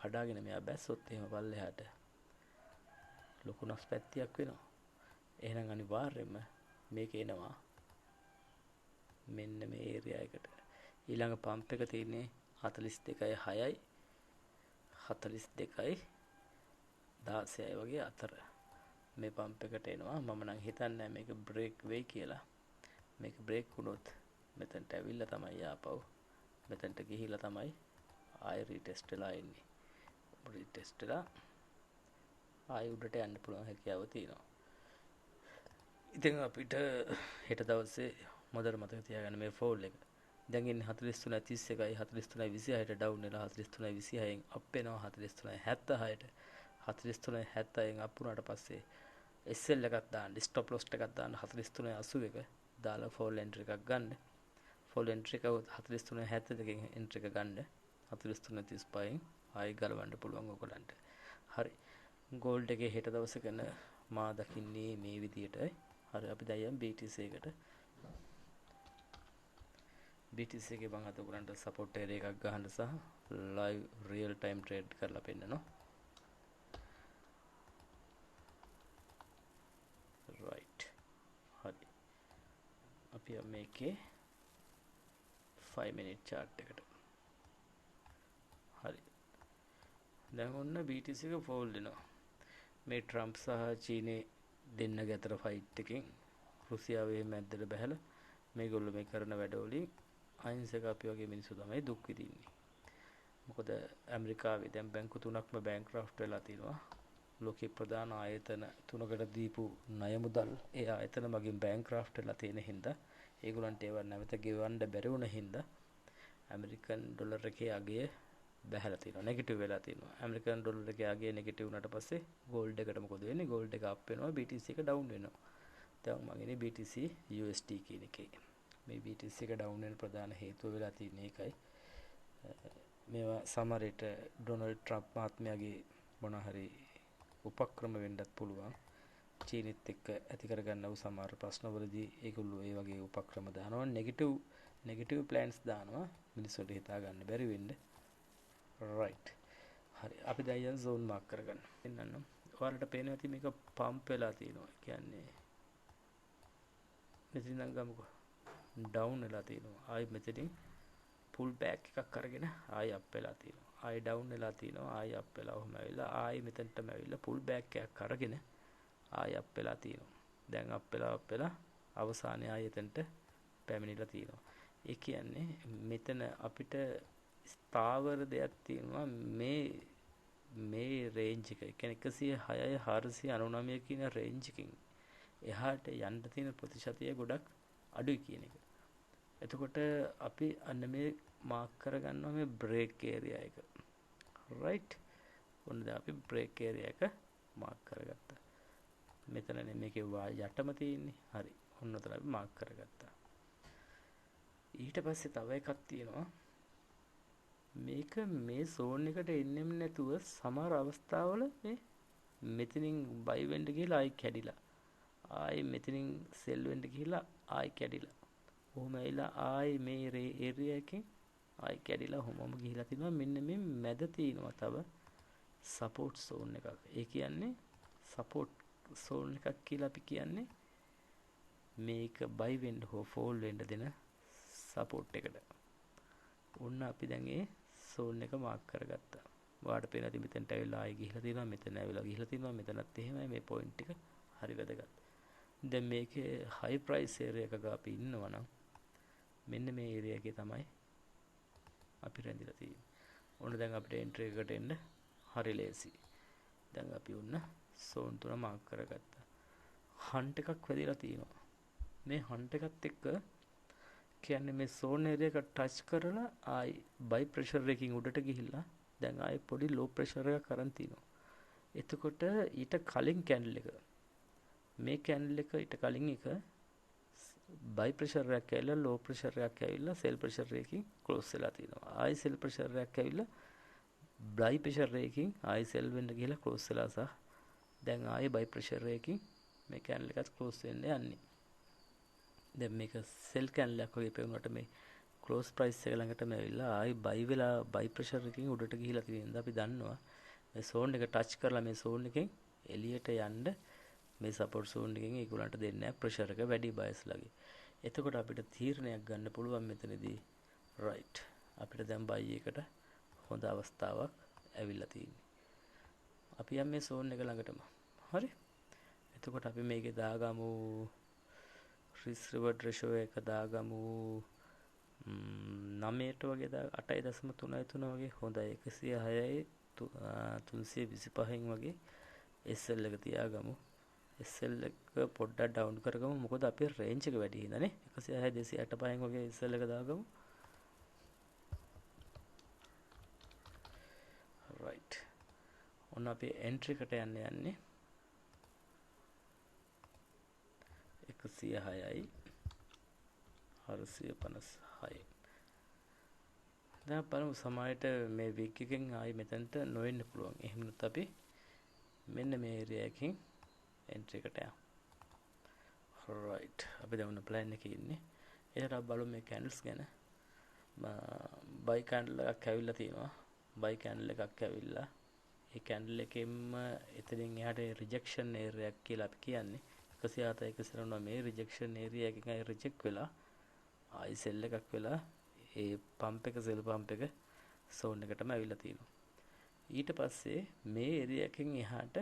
කඩාගෙන මෙයා බැස්සොත් එහෙම පල්ලෙහාට ලොකු නැස්පැත්තියක් වෙනවා. එහෙනම් අනිවාර්යයෙන්ම මේක එනවා මෙන්න මේ ඒරියා එකට. ඊළඟ පම්ප් එක තියෙන්නේ 42.6යි 42යි 16යි වගේ අතර මේ පම්ප් එකට එනවා. මම නම් හිතන්නේ මේක බ්‍රේක් වෙයි කියලා. මේක බ්‍රේක් වුණොත් මෙතනට ඇවිල්ලා තමයි ආපහු මෙතනට ගිහිල්ලා තමයි ආයෙ රීටෙස්ට් වෙලා එන්නේ. රීටෙස්ට් වෙලා ආයෙ උඩට යන්න පුළුවන් හැකියාව තියෙනවා. ඉතින් අපිට හෙට දවසේ මොදර මතක තියාගන්න මේ ෆෝල් එක. දැන් ඉන්නේ 43.31යි 43.26ට ඩවුන් වෙලා 43.26න් අප් වෙනවා 43.76ට. 43.76න් අප් වුණාට පස්සේ SL එකක් දාන්න, ස්ටොප් ලොස් එකක් දාන්න 43.81 දාලා ෆෝල් එන්ට්‍රි එකක් ගන්න. ෆෝල් එන්ට්‍රි එක 43.72කින් එන්ට්‍රි එක ගන්න. 43.35න් ආයෙ ගලවන්න පුළුවන් ඔයගලන්ට. හරි. ගෝල්ඩ් එකේ හෙට දවසේ කරන මා දකින්නේ මේ විදියටයි. හරි අපි දැන් යමු BTC එකට. BTC එකේ මම අද ඔයගලන්ට සපෝට් ඒරියා එකක් ගහන්න සහ ලයිව් රියල් ටයිම් ට්‍රේඩ් කරලා පෙන්නනවා. right. හරි. අපි මේකේ 5 minute chart එකට. හරි. දැන් ඔන්න BTC එක ෆෝල් වෙනවා. මේ ට්‍රම්ප් සහ චීනේ දෙන්නගේ අතර ෆයිට් එකකින් රුසියාවේ මැද්දට බහැලා මේගොල්ලෝ මේ කරන වැඩවලින් අහිංසක අපි වගේ මිනිස්සු තමයි දුක් විඳින්නේ. මොකද ඇමරිකාවේ දැන් බැංකු තුනක්ම බැංක්‍රෆ්ට් වෙලා තිනවා. ලෝකේ ප්‍රධාන ආයතන තුනකට දීපු ණය මුදල් ඒ ආයතන මගින් බැංක්‍රෆ්ට් වෙලා තියෙන හින්දා ඒගොල්ලන්ට ඒව නැවත ගෙවන්න බැරි වුණ හින්දා ඇමරිකන් ඩොලර් එකේ අගය බැහැලා තියෙනවා. නෙගටිව් වෙලා තියෙනවා. ඇමරිකන් ඩොලර් එකේ අගය නෙගටිව් වුණාට පස්සේ ගෝල්ඩ් එකට මොකද වෙන්නේ? ගෝල්ඩ් එක අප් වෙනවා, BTC එක ඩවුන් වෙනවා. දැන් මම ඉන්නේ BTC USD කියන එකේ. මේ BTC එක ඩවුන් වෙන ප්‍රධාන හේතුව වෙලා තියෙන එකයි. මේවා සමහර විට ඩොනල්ඩ් ට්‍රම්ප් මහත්මයාගේ මොන හරි උපක්‍රම වෙන්නත් පුළුවන්. චීනෙත් එක්ක ඇති කරගන්නව සමහර ප්‍රශ්නවලදී ඒගොල්ලෝ ඒ වගේ උපක්‍රම දානවා. නෙගටිව් ප්ලෑන්ස් දානවා. මිනිස්සුන්ට හිතා ගන්න බැරි වෙන්නේ. right. හරි. අපි දැන් යන zone mark කරගන්න. එන්නන්න. ඔයාලට පේනවා ඇති මේක පම්ප් වෙලා තියෙනවා. කියන්නේ මෙතන නම් ගමුකෝ. ඩවුන් වෙලා තියෙනවා. ආයි මෙතනින් pull back එකක් අරගෙන ආයි අප් වෙලා තියෙනවා. ආයි ඩවුන් වෙලා තියෙනවා. ආයි අප් වෙලා ඔහම ඇවිල්ලා ආයි මෙතනටම ඇවිල්ලා pull back එකක් අරගෙන ආයි අප් වෙලා තියෙනවා. දැන් අප් වෙලා අවසානයේ ආයි එතනට පැමිණිලා තියෙනවා. ඒ කියන්නේ මෙතන අපිට ස්ථාවර දෙයක් තියෙනවා මේ රේන්ජ් එක. ඒ කියන්නේ 106යි 499 කියන රේන්ජ් එකකින් එහාට යන්න තියෙන ප්‍රතිශතය ගොඩක් අඩුයි කියන එක. එතකොට අපි අන්න මේ මාක් කරගන්නවා මේ බ්‍රේක් ඒරියා එක. right. ඔන්න දැන් අපි බ්‍රේක් ඒරියා එක මාක් කරගත්තා. මෙතනනේ මේකේ යටම තියෙන්නේ. හරි. ඔන්න උතන අපි මාක් කරගත්තා. ඊට පස්සේ තව එකක් තියෙනවා. මේක මේ zone එකට එන්නෙම නැතුව සමහර අවස්ථාවල මේ මෙතනින් buy වෙන්න ගිහලා ආයි කැඩිලා. ආයි මෙතනින් sell වෙන්න ගිහලා ආයි කැඩිලා. ඔහොම ඇවිල්ලා ආයි මේ ඒරියා එකෙන් ආයි කැඩිලා ඔහොමම ගිහිලා තිනවා. මෙන්න මේ මැද තියෙනවා තව support zone එකක්. ඒ කියන්නේ support zone එකක් කියලා අපි කියන්නේ මේක buy වෙන්න හෝ fall වෙන්න දෙන support එකට. ඔන්න අපි දැන් ඒ zone එක මාක් කරගත්තා. ඔයාලට පේනවා ඉතින් මෙතනට ඇවිල්ලා ආයෙ ගිහිලා තියෙනවා, මෙතන ඇවිල්ලා ගිහිලා තියෙනවා, මෙතනත් එහෙමයි. මේ පොයින්ට් එක හරි වැදගත්. දැන් මේකේ high price area එකක අපි ඉන්නවා නම් මෙන්න මේ area එකේ තමයි අපි රැඳිලා තියෙන්නේ. ඔන්න දැන් අපිට entry එකකට එන්න හරි ලේසි. දැන් අපි ඔන්න zone තුන මාක් කරගත්තා. hunt එකක් වැදිලා තියෙනවා. මේ hunt එකත් එක්ක කියන්නේ මේ zone area එක touch කරලා ආයි buy pressure එකකින් උඩට ගිහිල්ලා දැන් ආයි පොඩි low pressure එකක් අරන් තිනවා. එතකොට ඊට කලින් candle එක මේ candle එක ඊට කලින් එක buy pressure එකක් ඇවිල්ලා low pressure එකක් ඇවිල්ලා sell pressure එකකින් close වෙලා තිනවා. ආයි sell pressure එකක් ඇවිල්ලා buy pressure එකකින් ආයි sell වෙන්න ගිහලා close වෙලා සහ දැන් ආයි buy pressure එකකින් මේ candle එකත් close වෙන්න යන්නේ. දැන් මේක sell candle එකක් වගේ පෙවුනට මේ ක්ලෝස් ප්‍රයිස් එක ළඟටම ඇවිල්ලා ආයි බයි ප්‍රෙෂර් එකකින් උඩට ගිහිලා තියෙනවා. අපි දන්නවා මේ සෝන් එක ටච් කරලා මේ සෝන් එකෙන් එළියට යන්න මේ සපෝට් සෝන් එකෙන් ඒගොල්ලන්ට දෙන්නේ නැහැ ප්‍රෙෂර් එක වැඩි බයස් ලගේ. එතකොට අපිට තීරණයක් ගන්න පුළුවන් මෙතනදී රයිට් අපිට දැන් බයි එකට හොඳ අවස්ථාවක් ඇවිල්ලා තියෙන්නේ. අපි යම් මේ සෝන් එක ළඟටම. හරි. එතකොට අපි මේකේ දාගමු රිස්ක් රිවර්ඩ් රේෂියෝ එක දාගමු 9ට වගේ 8.33 වගේ හොඳයි 106යි 325න් වගේ SL එක තියාගමු. SL එක පොඩ්ඩක් ඩවුන් කරගමු. මොකද අපේ රේන්ජ් එක වැඩි හින්දානේ 106 285න් වගේ SL එක දාගමු. right ඔන්න අපි එන්ට්‍රි එකට යන්නේ 106යි 456. දැන් බලමු සමහරට මේ වීක් එකෙන් ආයි මෙතනට නොවෙන්න පුළුවන්. එහෙම නැත්නම් අපි මෙන්න මේ ඒරියා එකකින් එන්ට්‍රි එකට යමු. right අපි දැන් උන ප්ලෑන් එකේ ඉන්නේ. ඊට අපි බලමු මේ කැන්ඩල්ස් ගැන. බයි කැන්ඩල් එකක් ඇවිල්ලා තියෙනවා. බයි කැන්ඩල් එකක් ඇවිල්ලා ඒ කැන්ඩල් එකෙන්ම එතනින් එහාට රිජෙක්ෂන් ඒරියා එකක් කියලා අපි කියන්නේ. 107 109 මේ රිජෙක්ෂන් ඒරියා එකකින් අය රිජෙක්ට් වෙලා ආයි සෙල් එකක් වෙලා ඒ පම්ප් එක සෙල් පම්ප් එක සෝන් එකටම ඇවිල්ලා තියෙනවා. ඊට පස්සේ මේ ඒරියා එකෙන් එහාට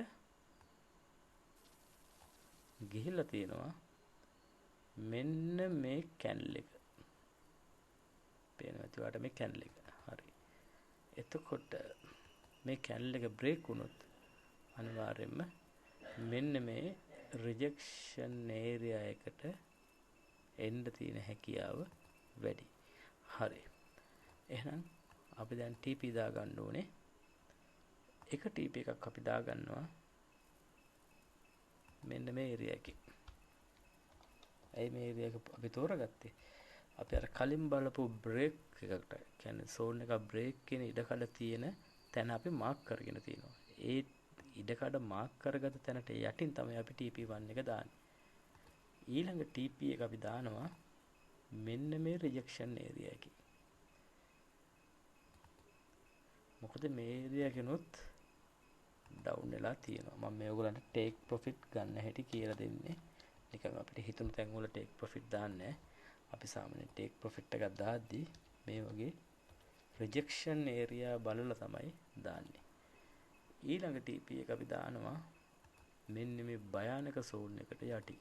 ගිහිල්ලා තියෙනවා මෙන්න මේ කැන්ඩල් එක. පේනවා ඒකට මේ කැන්ඩල් එක. හරි. එතකොට මේ කැන්ඩල් එක බ්‍රේක් වුණොත් අනිවාර්යයෙන්ම මෙන්න මේ රිජෙක්ෂන් ඒරියා එකට එන්න තියෙන හැකියාව වැඩි. හරි. එහෙනම් අපි දැන් TP දා ගන්න ඕනේ. එක TP එකක් අපි දා ගන්නවා මෙන්න මේ ඒරියා එකේ. ඇයි මේ ඒරියා එක අපි තෝරගත්තේ? අපි අර කලින් බලපු බ්‍රේක් එකකට කියන්නේ සෝන් එක බ්‍රේක් කියන ඉඩකඩ තියෙන තැන අපි මාක් කරගෙන තියෙනවා. ඒ ඉඩකඩ මාක් කරගත තැනට යටින් තමයි අපි TP1 එක දාන්නේ. ඊළඟ TP එක අපි දානවා මෙන්න මේ රිජෙක්ෂන් ඒරියා එකේ. මොකද මේ ඒරියා කෙනොත් ඩවුන් වෙලා තියෙනවා. මම මේ ඔයගලන්ට ටේක් ප්‍රොෆිට් ගන්න හැටි කියලා දෙන්නේ. නිකන් අපිට හිතුණු තැන් වල ටේක් ප්‍රොෆිට් දාන්නේ නැහැ. අපි සාමාන්‍යයෙන් ටේක් ප්‍රොෆිට් එකක් දාද්දී මේ වගේ රිජෙක්ෂන් ඒරියා බලලා තමයි දාන්නේ. ඊළඟ TP එක අපි දානවා මෙන්න මේ භයානක සෝන් එකට යටි.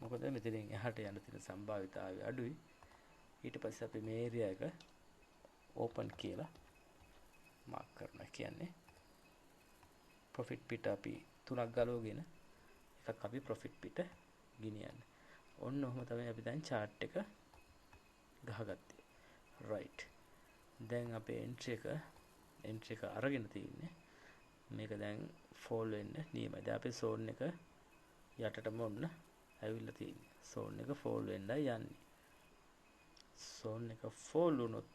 මොකද මෙතනින් එහාට යන තියෙන සම්භාවිතාවය අඩුයි. ඊට පස්සේ අපි මේ ඒරියා එක ඕපන් කියලා මාක් කරනවා. කියන්නේ ප්‍රොෆිට් පිට අපි 3ක් ගලවගෙන එකක් අපි ප්‍රොෆිට් පිට ගෙනියන්නේ. ඔන්න ඔහොම තමයි අපි දැන් chart එක ගහගත්තේ. right. දැන් අපේ එන්ට්‍රි එක අරගෙන තියෙන්නේ. මේක දැන් ෆෝල් වෙන්න නියමයි. දැන් අපේ සෝන් එක යටටම ඔන්න ඇවිල්ලා තියෙන්නේ. සෝන් එක ෆෝල් වෙන්නයි යන්නේ. සෝන් එක ෆෝල් වුණොත්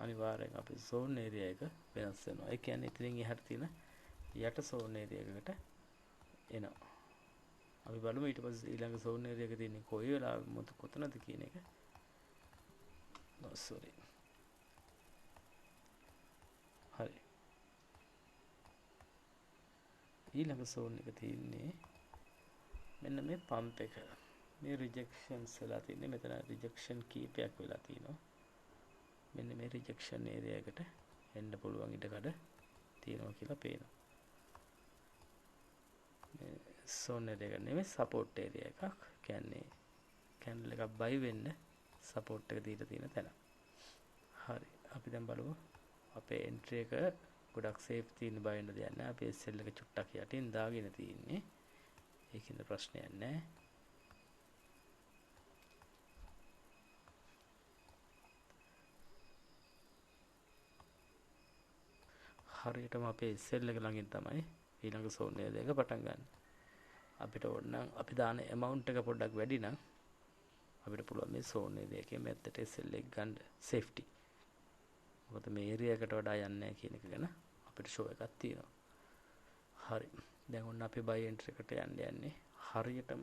අනිවාර්යෙන් අපේ සෝන් ඒරියා එක වෙනස් වෙනවා. ඒ කියන්නේ ඉතින් එහාට තියෙන යට සෝන් ඒරියා එකකට එනවා. අපි බලමු ඊට පස්සේ ඊළඟ සෝන් ඒරියා එක තියෙන්නේ කොයි වෙලාවෙ කොතනද කියන එක. sorry. හරි. ඊළඟ සෝන් එක තියෙන්නේ මෙන්න මේ පම්ප් එක. මේ රිජෙක්ෂන්ස් වෙලා තියෙන්නේ. මෙතන රිජෙක්ෂන් කීපයක් වෙලා තියෙනවා. මෙන්න මේ රිජෙක්ෂන් ඒරියා එකට එන්න පුළුවන් ඉඩකඩ තියෙනවා කියලා පේනවා. මේ සෝන් ඒරියා එක නෙමෙයි සපෝට් ඒරියා එකක්. කියන්නේ කැන්ඩල් එකක් බයි වෙන්න සපෝට් එක දීලා තියෙන තැන. හරි. අපි දැන් බලමු අපේ එන්ට්‍රි එක ගොඩක් සේෆ් තියෙන බය වෙන්න දෙයක් නැහැ. අපි SL එක චුට්ටක් යටින් දාගෙන තියෙන්නේ. ඒකින්ද ප්‍රශ්නයක් නැහැ. හරියටම අපේ SL එක ළඟින් තමයි ඊළඟ සෝන් එක පටන් ගන්න. අපිට ඕනනම් අපි දාන amount එක පොඩ්ඩක් වැඩි නම් අපිට පුළුවන් මේ සෝන් එකේ මැද්දට SL එක ගන්න safety. මොකද මේ ඒරියා එකට වඩා යන්නේ නැහැ කියන එක ගැන අපිට ෂෝ එකක් තියෙනවා. හරි. දැන් ඔන්න අපි buy entry එකට යන්නේ හරියටම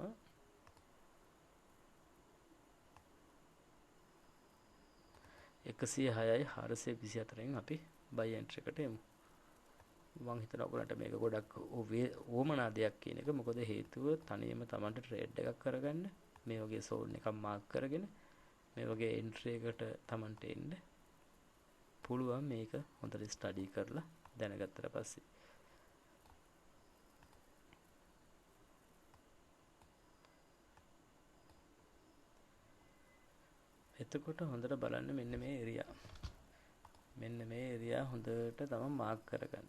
106යි 424න් අපි බයි එන්ට්‍රි එකට එමු. මම හිතනවා ඔයගොල්ලන්ට මේක ගොඩක් ඕමනා දෙයක් කියන එක. මොකද හේතුව තනියම Tamanට ට්‍රේඩ් එකක් කරගන්න මේ වගේ සෝන් එකක් මාක් කරගෙන මේ වගේ එන්ට්‍රි එකට Tamanට එන්න පුළුවන්. මේක හොඳට ස්ටඩි කරලා දැනගත්තට පස්සේ එතකොට හොඳට බලන්න මෙන්න මේ ඒරියා. මෙන්න මේ ඒරියා හොඳට තමයි මාක් කරගන්න.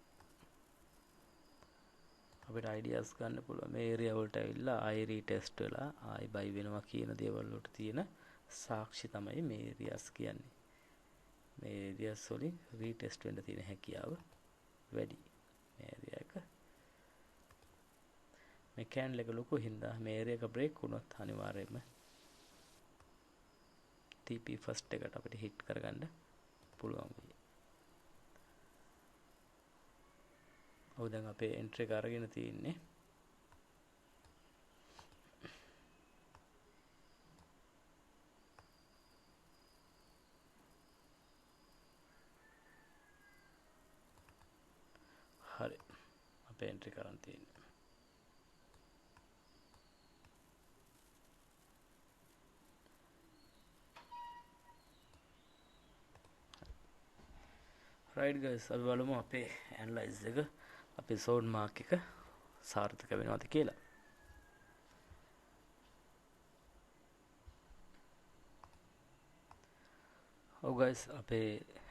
අපිට අයිඩියාස් ගන්න පුළුවන්. මේ ඒරියා වලට ඇවිල්ලා ආයි රීටෙස්ට් වෙලා ආයි බයි වෙනවා කියන දේවල් වලට තියෙන සාක්ෂි තමයි මේ ඒරියාස් කියන්නේ. මේ ඒරියාස් වලින් රීටෙස්ට් වෙන්න තියෙන හැකියාව වැඩි. මේ ඒරියා එක මේ කැන්ඩල් එක ලොකු හින්දා මේ ඒරියා එක බ්‍රේක් වුණොත් අනිවාර්යයෙන්ම TP ෆස්ට් එකට අපිට හිට් කරගන්න පුළුවන් වෙයි. ඔව් දැන් අපේ එන්ට්‍රි එක අරගෙන තියෙන්නේ හරි. අපේ එන්ට්‍රි කරන් තියෙන්නේ රයිට් ගයිස්. අපි බලමු අපේ ඇනලයිස් එක අපේ සෝන් මාක් එක සාර්ථක වෙනවද කියලා. ඔව් ගයිස් අපේ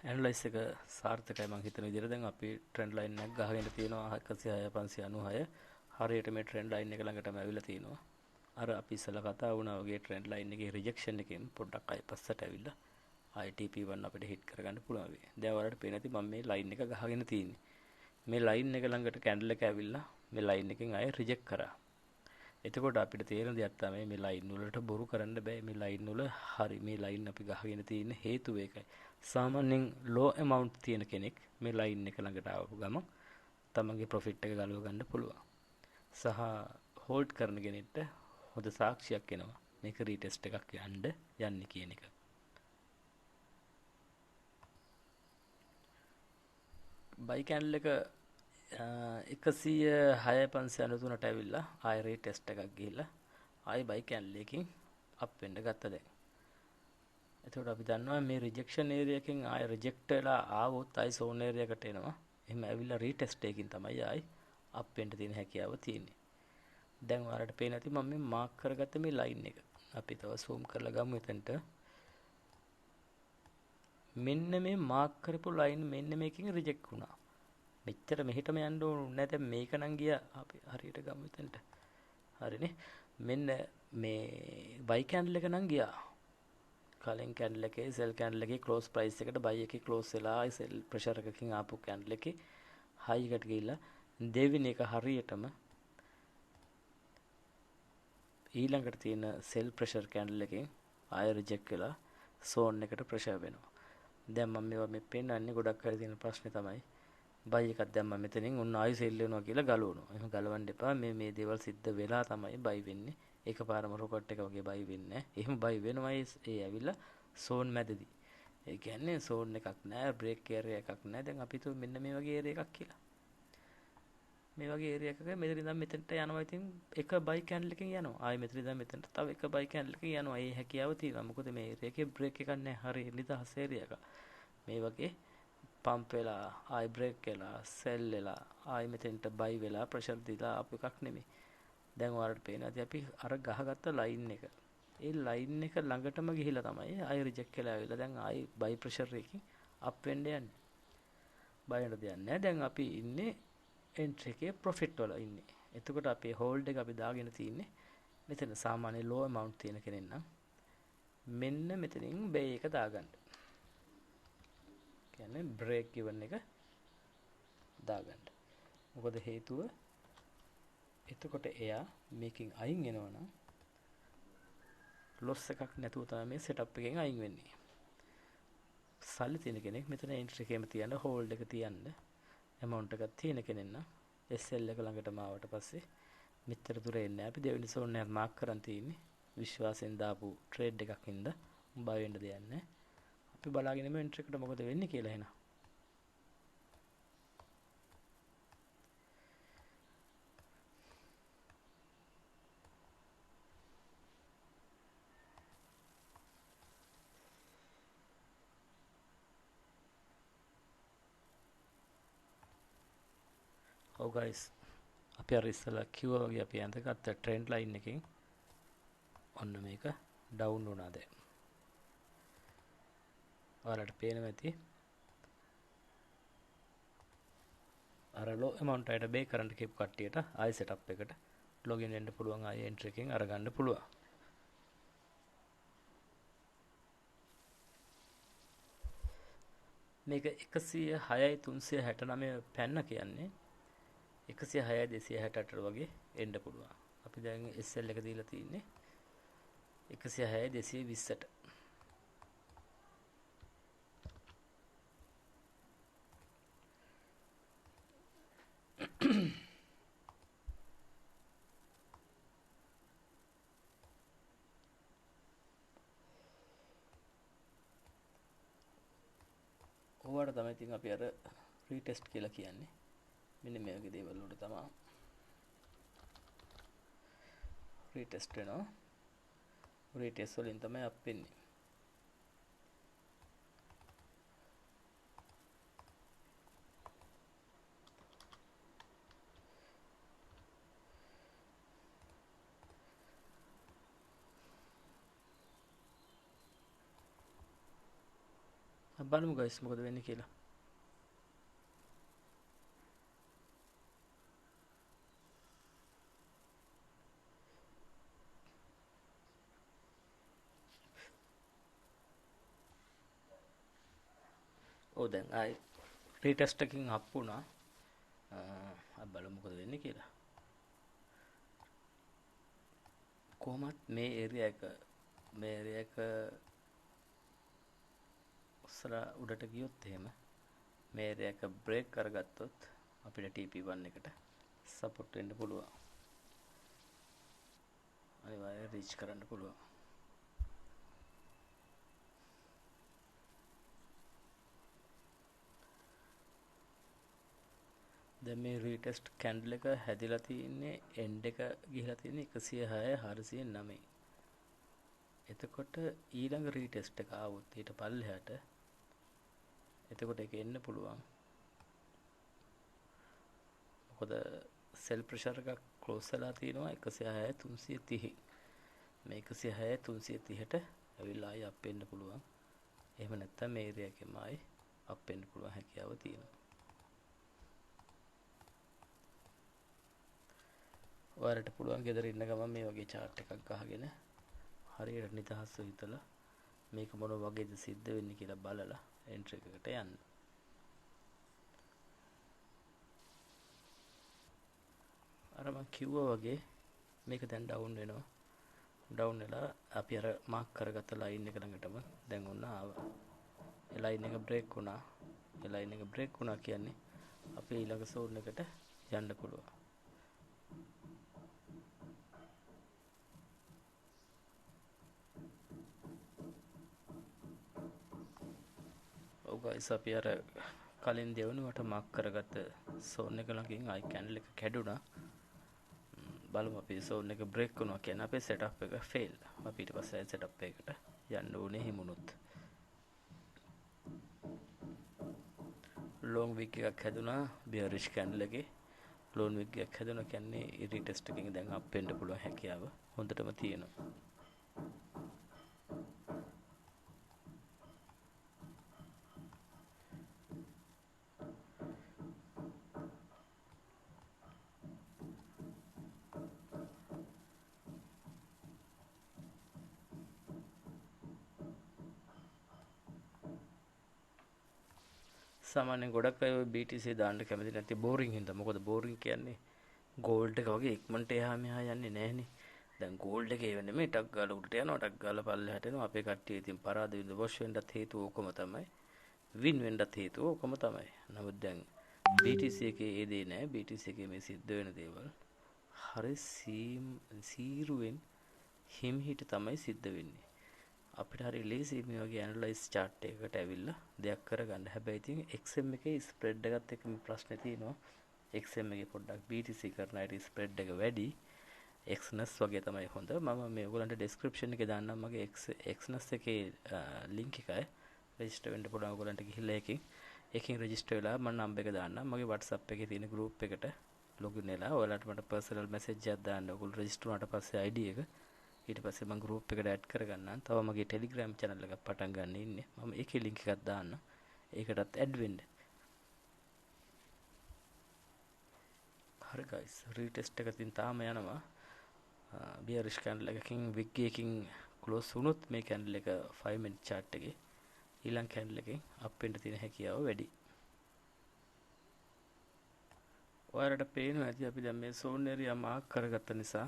ඇනලයිස් එක සාර්ථකයි මම හිතන විදිහට. දැන් අපි ට්‍රෙන්ඩ් ලයින් එකක් ගහගෙන තියෙනවා 106 596. හරියට මේ ට්‍රෙන්ඩ් ලයින් එක ළඟටම ඇවිල්ලා තියෙනවා. අර අපි ඉස්සලා කතා වුණා වගේ ට්‍රෙන්ඩ් ලයින් එකේ රිජෙක්ෂන් එකෙන් පොඩ්ඩක් අය පස්සට ඇවිල්ලා ITP1 අපිට හිට් කරගන්න පුළුවන් වෙයි. දැන් ඔයාලට පේන ඇති මම මේ ලයින් එක ගහගෙන තියෙන්නේ. මේ ලයින් එක ළඟට කැන්ඩල් එක ඇවිල්ලා මේ ලයින් එකෙන් අය රිජෙක්ට් කරා. එතකොට අපිට තේරෙන දෙයක් තමයි මේ ලයින් වලට බොරු කරන්න බෑ. මේ ලයින් වල හරි මේ ලයින් අපි ගහගෙන තියෙන හේතුව ඒකයි. සාමාන්‍යයෙන් ලෝ amount තියෙන කෙනෙක් මේ ලයින් එක ළඟට ආවපු ගමන් තමන්ගේ ප්‍රොෆිට් එක ගලව ගන්න පුළුවන්. සහ හෝල්ඩ් කරන කෙනෙක්ට හොඳ සාක්ෂියක් එනවා මේක රීටෙස්ට් එකක් යන්නේ කියන එක. බයි කැන්ඩල් එක 106.593ට ඇවිල්ලා ආයෙ රීටෙස්ට් එකක් ගිහිල්ලා ආයෙ බයි කැන්ඩල් එකකින් අප් වෙන්න ගත්තා දැන්. එතකොට අපි දන්නවා මේ රිජෙක්ෂන් ඒරියා එකකින් ආයෙ රිජෙක්ට් වෙලා ආවොත් ආයෙ සෝන් ඒරියා එකට එනවා. එහෙම ඇවිල්ලා රීටෙස්ට් එකකින් තමයි ආයෙ අප් වෙන්න තියෙන හැකියාව තියෙන්නේ. දැන් ඔයාලට පේන ඇති මම මේ මාක් කරගත්ත මේ ලයින් එක. අපි තව zoom කරලා ගමු එතනට. මෙන්න මේ මාක් කරපු ලයින් මෙන්න මේකෙන් රිජෙක්ට් වුණා. මෙච්චර මෙහෙටම යන්න ඕනේ නැහැ. දැන් මේක නම් ගියා. අපි හරියට ගමු එතනට. හරිනේ. මෙන්න මේ බයි කැන්ඩල් එක නම් ගියා. කලින් කැන්ඩල් එකේ සෙල් කැන්ඩල් එකේ ක්ලෝස් ප්‍රයිස් එකට බයි එකේ ක්ලෝස් වෙලා සෙල් ප්‍රෙෂර් එකකින් ආපු කැන්ඩල් එකේ හයි එකට ගිහිල්ලා දෙවෙනි එක හරියටම ඊළඟට තියෙන සෙල් ප්‍රෙෂර් කැන්ඩල් එකෙන් ආය රිජෙක්ට් වෙලා සෝන් එකට ප්‍රෙෂර් වෙනවා. දැන් මම මේවා මේ පෙන්නන්නේ ගොඩක් අය තියෙන ප්‍රශ්නේ තමයි බයි එකක් දැම්මම මෙතනින් උන් ආයෙ සෙල් වෙනවා කියලා ගලවනවා. එහෙම ගලවන්න එපා. මේ දේවල් සිද්ධ වෙලා තමයි බයි වෙන්නේ. එකපාරම රොකට් එක වගේ බයි වෙන්නේ නැහැ. එහෙම බයි වෙනවා ඒ ඇවිල්ලා සෝන් මැදදී. ඒ කියන්නේ සෝන් එකක් නැහැ, බ්‍රේක් ඒරියා එකක් නැහැ. දැන් අපි හිතුව මෙන්න මේ වගේ ඒරියා එකක් කියලා. මේ වගේ ඒරියා එකක මෙතන ඉඳන් මෙතනට යනවා. ඉතින් එක බයි කැන්ඩල් එකකින් යනවා. ආයෙ මෙතන ඉඳන් මෙතනට තව එක බයි කැන්ඩල් එකකින් යනවා. ඒ හැකියාව තියෙනවා. මොකද මේ ඒරියා එකේ බ්‍රේක් එකක් නැහැ. හරි නිදහස් ඒරියා එක. මේ වගේ පම්ප් වෙලා ආයි බ්‍රේක් වෙලා සෙල් වෙලා ආයි මෙතෙන්ට බයි වෙලා ප්‍රෙෂර් දීලා අප එකක් නෙමෙයි. දැන් ඔයාලට පේනවා අපි අර ගහගත්ත ලයින් එක. ඒ ලයින් එක ළඟටම ගිහිලා තමයි ආයි රිජෙක්ට් වෙලා ආවිලා දැන් ආයි බයි ප්‍රෙෂර් එකකින් අප් වෙන්න යන්නේ. බයින්ට දෙයක් නැහැ. දැන් අපි ඉන්නේ එන්ට්‍රි එකේ ප්‍රොෆිට් වල ඉන්නේ. එතකොට අපේ හෝල්ඩ් එක අපි දාගෙන තින්නේ මෙතන සාමාන්‍ය ලෝ amount තියෙන කෙනෙක් නම් මෙන්න මෙතනින් බේ එක දාගන්න. කියන්නේ බ්‍රේක් ඉවන් එක දාගන්න. මොකද හේතුව එතකොට එයා මේකෙන් අයින් වෙනවනම් ලොස් එකක් නැතුව තමයි මේ සෙටප් එකෙන් අයින් වෙන්නේ. සල්ලි තියෙන කෙනෙක් මෙතන එන්ට්‍රි එකේම තියන්න හෝල්ඩ් එක තියන්න amount එකක් තියෙන කෙනෙක් නම් SL එක ළඟටම ආවට පස්සේ මෙච්චර දුර එන්නේ අපි දෙවෙනි සෝන් එක මාක් කරන් තියෙන්නේ විශ්වාසයෙන් දාපු ට්‍රේඩ් එකක් හින්දා බය වෙන්න දෙයක් නැහැ. අපි බලාගෙන ඉමු එන්ට්‍රි එකට මොකද වෙන්නේ කියලා එහෙනම්. ඔව් guys අපි අර ඉස්සලා කිව්වා වගේ අපි ඇඳගත්ත ට්‍රෙන්ඩ් ලයින් එකෙන් ඔන්න මේක ඩවුන් වුණා දැන්. ඔයාලට පේනවා ඇති අර ලෝ amount එකට බේ කරන්න කියපු කට්ටියට ආයි setup එකට login වෙන්න පුළුවන් ආයි entry එකෙන් අරගන්න පුළුවන්. මේක 106යි 369 පැන්න කියන්නේ 106යි 268 වගේ එන්න පුළුවන්. අපි දැන් SL එක දීලා තින්නේ 106යි 220ට. ඕවට තමයි ඉතින් අපි අර රීටෙස්ට් කියලා කියන්නේ. මෙන්න මේ වගේ දේවල් වලට තමයි රීටෙස්ට් වෙනවා. රීටෙස්ට් වලින් තමයි අප් වෙන්නේ. බලමු guys මොකද වෙන්නේ කියලා. ඔව් දැන් ආයි රීටෙස්ට් එකකින් අප් වුණා. අපි බලමු මොකද වෙන්නේ කියලා. කොහොමත් මේ ඒරියා එක උස්සලා උඩට ගියොත් එහෙම මේ ඒරියා එක බ්‍රේක් කරගත්තොත් අපිට TP1 එකට සපෝට් වෙන්න පුළුවන්. අනිවාර්යයෙන් රීච් කරන්න පුළුවන්. දැන් මේ රීටෙස්ට් කැන්ඩල් එක හැදිලා තියෙන්නේ එන්ඩ් එක ගිහිලා තියෙන්නේ 106 409. එතකොට ඊළඟ රීටෙස්ට් එක ආවොත් ඊට පල්ලෙහාට එතකොට ඒක එන්න පුළුවන්. මොකද සෙල් ප්‍රෙෂර් එකක් ක්ලෝස් වෙලා තියෙනවා 106 330. මේ 106 330ට ඇවිල්ලා ආයි අප් වෙන්න පුළුවන්. එහෙම නැත්නම් මේ ඒරියා එකෙම ආයි අප් වෙන්න පුළුවන් හැකියාව තියෙනවා. ඔයාලට පුළුවන් ගෙදර ඉන්න ගමන් මේ වගේ chart එකක් ගහගෙන හරියට නිදහස්ව හිතලා මේක මොන වගේද සිද්ධ වෙන්නේ කියලා බලලා එන්ට්‍රි එකකට යන්න. අර මම කිව්වා වගේ මේක දැන් ඩවුන් වෙනවා. ඩවුන් වෙලා අපි අර මාක් කරගත්ත ලයින් එක ළඟටම දැන් ඔන්න ආවා. ඒ ලයින් එක බ්‍රේක් වුණා. ඒ ලයින් එක බ්‍රේක් වුණා කියන්නේ අපි ඊළඟ සෝන් එකට යන්න පුළුවන්. ඔව් guys අපි අර කලින් දෙවනුවට මාක් කරගත්ත සෝන් එක ළඟින් ආයි කැන්ඩල් එක කැඩුනා. බලමු අපි සෝන් එක බ්‍රේක් වුණා කියන්නේ අපේ සෙටප් එක ෆේල්. අපි ඊට පස්සේ සෙටප් එකකට යන්න ඕනේ හිමුණොත්. ලොන් වික් එකක් හැදුනා බියරිෂ් කැන්ඩල් එකේ. ලොන් වික් එකක් හැදුනා කියන්නේ රීටෙස්ට් එකකින් දැන් අප් වෙන්න පුළුවන් හැකියාව හොඳටම තියෙනවා. සාමාන්‍යයෙන් ගොඩක් අය BTC දාන්න කැමති නැති බෝරින් හින්දා. මොකද බෝරින් කියන්නේ ගෝල්ඩ් එක වගේ ඉක්මනට එහා මෙහා යන්නේ නැහනේ. දැන් ගෝල්ඩ් එකේ වෙන්නේ මේ ටක් ගාලා උඩට යනවා ටක් ගාලා පල්ලෙහාට එනවා. අපේ කට්ටිය ඉතින් පරාද විඳ වොෂ් වෙන්නත් හේතුව ඕකම තමයි. වින් වෙන්නත් හේතුව ඕකම තමයි. නමුත් දැන් BTC එකේ ඒ දේ නැහැ. BTC එකේ මේ සිද්ධ වෙන දේවල් හරි සීරුවෙන් හිමිහිට තමයි සිද්ධ වෙන්නේ. අපිට හරි ලේසි මේ වගේ ඇනලයිස් chart එකකට ඇවිල්ලා දෙයක් කරගන්න. හැබැයි ඉතින් XM එකේ ස්ප්‍රෙඩ් එකත් එක්ක මේ ප්‍රශ්නේ තියෙනවා. XM එකේ පොඩ්ඩක් BTC කරන අයට ස්ප්‍රෙඩ් එක වැඩි. Xness වගේ තමයි හොඳ. මම මේ ඔයගලන්ට description එකේ දාන්නම් මගේ Xness එකේ link එකයි. register වෙන්න පුළුවන් ඔයගලන්ට ගිහිල්ලා එකකින් register වෙලා මම number එක දාන්නම්. මගේ WhatsApp එකේ තියෙන group එකට login වෙලා ඔයාලට මට personal message එකක් දාන්න. ඔයගොල්ලෝ register වුණාට පස්සේ ID එක ඊට පස්සේ මම group එකට add කරගන්නම්. තව මගේ Telegram channel එකක් පටන් ගන්න ඉන්නේ. මම ඒකේ link එකක් දාන්නම්. ඒකටත් add වෙන්න. හරි guys, retest එක තින් තාම යනවා. bearish candle එකකින් wick එකකින් close වුණොත් මේ candle එක 5 minute chart එකේ ඊළඟ candle එකෙන් up වෙන්න තියෙන හැකියාව වැඩි. ඔයාලට පේනවා ඇති අපි දැන් මේ zone area mark කරගත්ත නිසා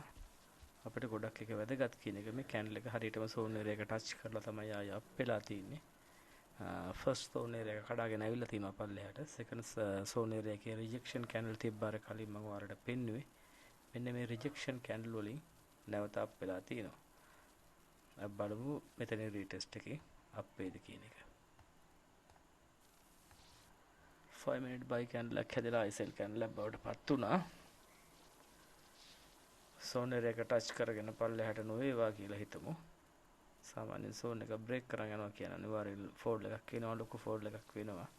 අපිට ගොඩක් එක වැදගත් කියන එක මේ candle එක හරියටම zone area එක touch කරලා තමයි ආය up වෙලා තියෙන්නේ. first zone area එක කඩාගෙන ඇවිල්ලා තියෙනවා පල්ලෙහාට. second zone area එකේ rejection candle තිබ්බාර කලින් මම ඔයාලට පෙන්නුවේ. මෙන්න මේ rejection candle වලින් නැවත up වෙලා තියෙනවා. අපි බලමු මෙතන retest එකේ up වේද කියන එක. 5 minute buy candle එක හැදලා ISL candle එක බවට පත් වුණා. zone area එක touch කරගෙන පල්ලෙහාට නොවේවා කියලා හිතමු. සාමාන්‍යයෙන් zone එක break කරන් යනවා කියන අනිවාර්ය fall එකක් වෙනවා, ලොකු fall එකක් වෙනවා.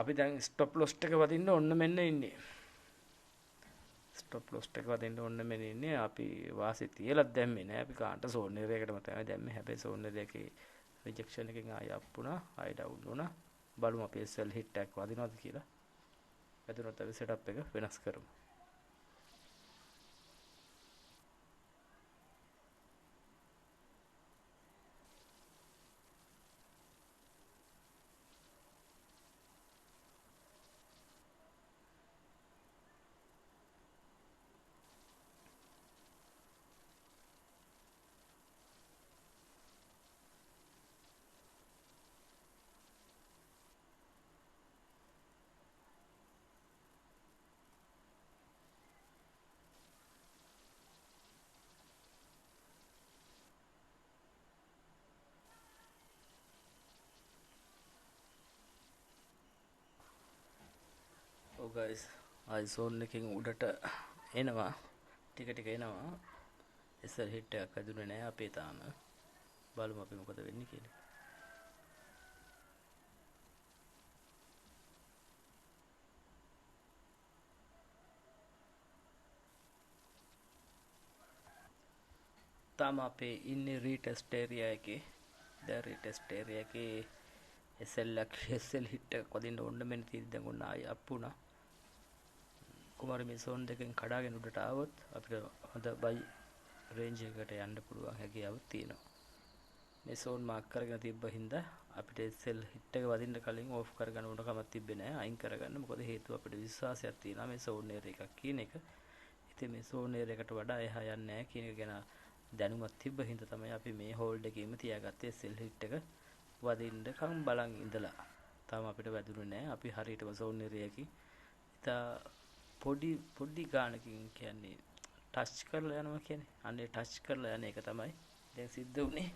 අපි දැන් stop loss එක වදින්න ඔන්න මෙන්න ඉන්නේ. stop loss එක වදින්න ඔන්න මෙන්න ඉන්නේ. අපි වාසි තියලා දැම්මේ නෑ. අපි කාන්ට zone area එකටම තමයි දැම්මේ. හැබැයි zone area එකේ rejection එකෙන් ආය up වුණා, ආය down වුණා. බලමු අපි sell hit එකක් වදිනවද කියලා. වැදුනොත් අපි setup එක වෙනස් කරමු. ඔව් guys, ආයි zone එකෙන් උඩට එනවා. ටික ටික එනවා. SL hit එකක් හදුනේ නෑ අපේ තාම. බලමු අපි මොකද වෙන්නේ කියලා. තාම අපේ ඉන්නේ retest area එකේ. දැන් retest area එකේ SL hit එකක් වදින්න ඕන මෙන්න තියෙද්දි දැන් ඔන්න ආයි up වුණා. කුමාර මේ zone දෙකෙන් කඩාගෙන උඩට ආවොත් අපිට හොඳ buy range එකකට යන්න පුළුවන් හැකියාවක් තියෙනවා. මේ zone mark කරගෙන තිබ්බ හින්දා අපිට sell hit එක වදින්න කලින් off කරගන්න ඕන කමක් තිබ්බේ නැහැ. අයින් කරගන්න. මොකද හේතුව අපිට විශ්වාසයක් තියෙනවා මේ zone area එකක් කියන එක. ඉතින් මේ zone area එකට වඩා එහා යන්නේ නැහැ කියන එක ගැන දැනුමක් තිබ්බ හින්දා තමයි අපි මේ hold එකේම තියාගත්තේ sell hit එක වදින්නකම් බලන් ඉඳලා. තාම අපිට වැදුනේ නැහැ. අපි හරියටම zone area එකකින් ඉතා පොඩි ගානකින් කියන්නේ ටච් කරලා යනවා කියන්නේ. අනේ ටච් කරලා යන එක තමයි දැන් සිද්ධ වුනේ.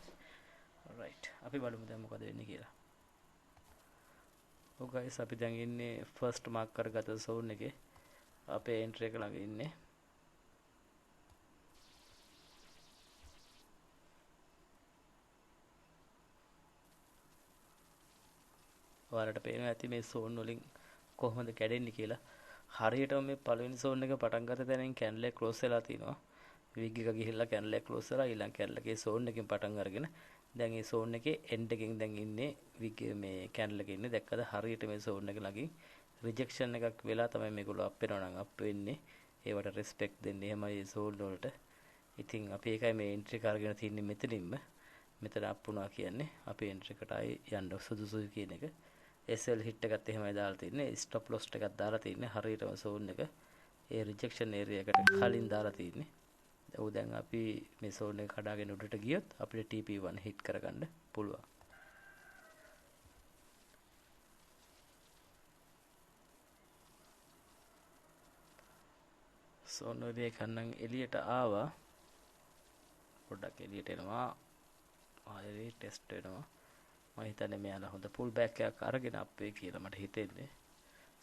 right. අපි බලමු දැන් මොකද වෙන්නේ කියලා. ඔව් guys, අපි දැන් ඉන්නේ first mark කරගත zone එකේ. අපේ entry එක ළඟ ඉන්නේ. ඔයාලට පේනවා ඇති මේ zone වලින් කොහොමද කැඩෙන්නේ කියලා. හරියටම මේ පළවෙනි zone එක පටන් ගත්ත තැනින් candle එක close වෙලා තිනවා. wig එක ගිහිල්ලා candle එක close වෙලා ඊළඟ candle එකේ zone එකෙන් පටන් අරගෙන දැන් ඒ සෝන් එකේ එන්ඩ් එකෙන් දැන් ඉන්නේ මේ කැන්ඩල් එකේ ඉන්නේ. දැක්කද හරියට මේ සෝන් එක ළඟින් රිජෙක්ෂන් එකක් වෙලා තමයි මේගොල්ලෝ අප් වෙනවා නම් අප් වෙන්නේ. ඒවට රෙස්පෙක්ට් දෙන්න. එහෙමයි ඒ සෝල් වලට. ඉතින් අපි ඒකයි මේ එන්ට්‍රි එක අරගෙන තින්නේ මෙතනින්ම. මෙතන අප් වුණා කියන්නේ අපි එන්ට්‍රි එකට ආයි යන්න සුදුසුයි කියන එක. SL hit එකත් එහෙමයි දාලා තින්නේ. stop loss එකක් දාලා තින්නේ. හරියටම සෝන් එක ඒ රිජෙක්ෂන් ඒරියා එකට කලින් දාලා තින්නේ. දැන් අපි මේ සෝන් එක කඩාගෙන උඩට ගියොත් අපිට TP1 hit කරගන්න පුළුවන්. සෝන් එකේ කන්නම් එළියට ආවා. පොඩ්ඩක් එළියට එනවා. ආයෙ ටෙස්ට් වෙනවා. මම හිතන්නේ මෙයාලා හොඳ පුල් බෑක් එකක් අරගෙන අප් වෙයි කියලා මට හිතෙන්නේ.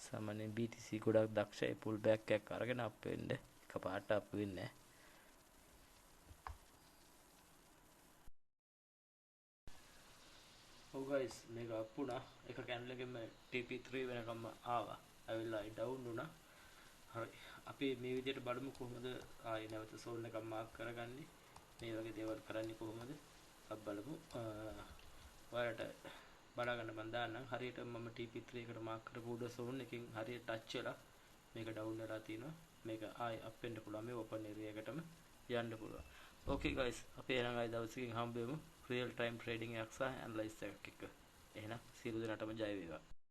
සාමාන්‍යයෙන් BTC ගොඩක් දක්ෂයි පුල් බෑක් එකක් අරගෙන අප් වෙන්න. එකපාරට අප් වෙන්නේ නැහැ. ඔව් ගයිස් මේක අප් වුණා. එක කැන්ඩල් එකෙම TP3 වෙනකම්ම ආවා. ඇවිල්ලා ඩවුන් වුණා. හරි. අපි මේ විදිහට බලමු කොහොමද ආයෙ නැවත සෝන් එකක් මාක් කරගන්නේ. මේ වගේ දේවල් කරන්නේ කොහොමද? අපි බලමු. ඔයාලට බලා ගන්න මම දාන්නම්. හරියට මම TP3 එකට මාක් කරපු උඩ සෝන් එකකින් හරියට ටච් වෙලා මේක ඩවුන් වෙලා තිනවා. මේක ආයෙ අප් වෙන්න පුළුවන්. මේ ඕපන් ඒරියා එකටම යන්න පුළුවන්. ඕකේ ගයිස් අපි එහෙනම් ආයෙ දවසකින් හම්බෙමු රියල් ටයිම් ට්‍රේඩින් එකක් සහ ඇනලයිස් එකක් එක්ක. එහෙනම් සියලු දෙනාටම ජය වේවා.